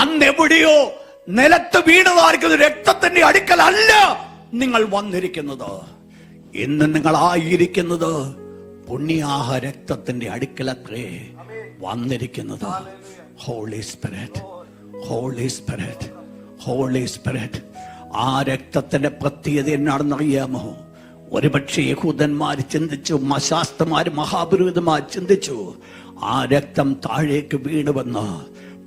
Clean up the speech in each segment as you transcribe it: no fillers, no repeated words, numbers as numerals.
അന്നെവിടെയോ നിലത്ത് വീണതായിരിക്കുന്ന രക്തത്തിന്റെ അടുക്കലല്ല നിങ്ങൾ വന്നിരിക്കുന്നത്. ഇന്ന് നിങ്ങൾ ആയിരിക്കുന്നത് പുണ്യാഹ രക്തത്തിന്റെ അടുക്കലത്രേ വന്നിരിക്കുന്നത്. Holy spirit, holy spirit, holy spirit. ആ രക്തത്തിന്റെ പ്രത്യേകത എന്നാണെന്നറിയാമോ? ഒരുപക്ഷെ യഹൂദന്മാർ ചിന്തിച്ചു, ശാസ്ത്രമാര് മഹാപുരോഹിതന്മാർ ചിന്തിച്ചു ആ രക്തം താഴേക്ക് വീണുവെന്ന്.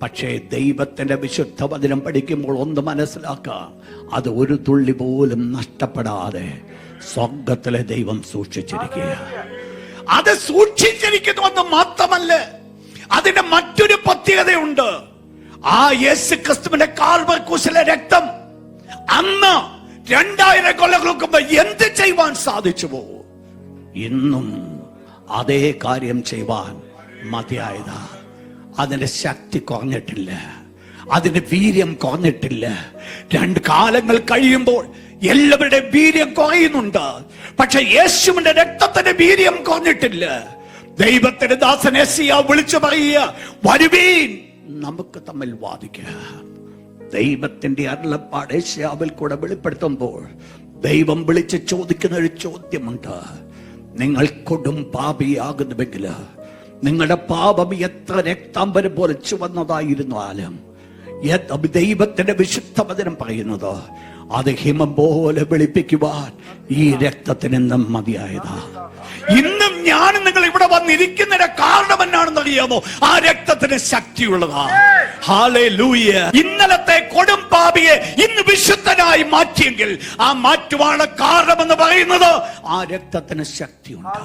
പക്ഷേ ദൈവത്തിന്റെ വിശുദ്ധ വചനം പഠിക്കുമ്പോൾ ഒന്ന് മനസ്സിലാക്കാം, അത് ഒരു തുള്ളി പോലും നഷ്ടപ്പെടാതെ സ്വർഗത്തിലെ ദൈവം സൂക്ഷിച്ചിരിക്കുക. അത് സൂക്ഷിച്ചിരിക്കുന്നുവെന്ന് മാത്രമല്ല, അതിന്റെ മറ്റൊരു പ്രത്യേകതയുണ്ട്. ആ യേശു ക്രിസ്തുവിന്റെ കാൽവരി ക്രൂശിലെ രക്തം അന്ന് 2000 കൊല്ലങ്ങൾക്ക് മുമ്പ് എന്ത് ചെയ്യുവാൻ സാധിച്ചുവോ, ഇന്നും അതേ കാര്യം ചെയ്യുവാൻ മതിയായതാ. അതിന്റെ ശക്തി കുറഞ്ഞിട്ടില്ല, അതിന്റെ വീര്യം കുറഞ്ഞിട്ടില്ല. 2 കാലങ്ങൾ കഴിയുമ്പോൾ എല്ലാവരുടെ വീര്യം കുറയുന്നുണ്ട്, പക്ഷെ യേശുവിന്റെ രക്തത്തിന്റെ വീര്യം കുറഞ്ഞിട്ടില്ല. ദൈവത്തിന്റെ ദാസൻ യെശയ്യാ വിളിച്ചു പറയുക, വരുവീൻ നമുക്ക് തമ്മിൽ വാദിക്കാം. ദൈവത്തിന്റെ അരുളപ്പാട് യെശയ്യാവിൽ കൂടെ വെളിപ്പെടുത്തുമ്പോൾ ദൈവം വിളിച്ച് ചോദിക്കുന്ന ഒരു ചോദ്യമുണ്ട്. നിങ്ങൾ കൊടും പാപിയാകുന്നുവെങ്കിൽ, നിങ്ങളുടെ പാപം എത്ര രക്താംബരം പോലെ ചുവന്നതായിരുന്നാലും, ദൈവത്തിന്റെ വിശുദ്ധ വചനം പറയുന്നത് അത് ഹിമം പോലെ വെളുപ്പിക്കുവാൻ ഈ രക്തത്തിന് ഇന്നും മതിയായതാ. ഇന്നും ഞാൻ നിങ്ങൾ ഇവിടെ വന്നിരിക്കുന്നതിന്റെ കാരണം എന്നാണെന്ന് അറിയാമോ? ആ രക്തത്തിന് ശക്തിയുള്ളതാ. ഹല്ലേലൂയ. ഇന്നലത്തെ കൊടും പാപിയെ ഇന്ന് വിശുദ്ധനായി മാറ്റിയെങ്കിൽ ആ മാറ്റുവാനുള്ള കാരണമെന്ന് പറയുന്നത് ആ രക്തത്തിന് ശക്തിയുണ്ട്.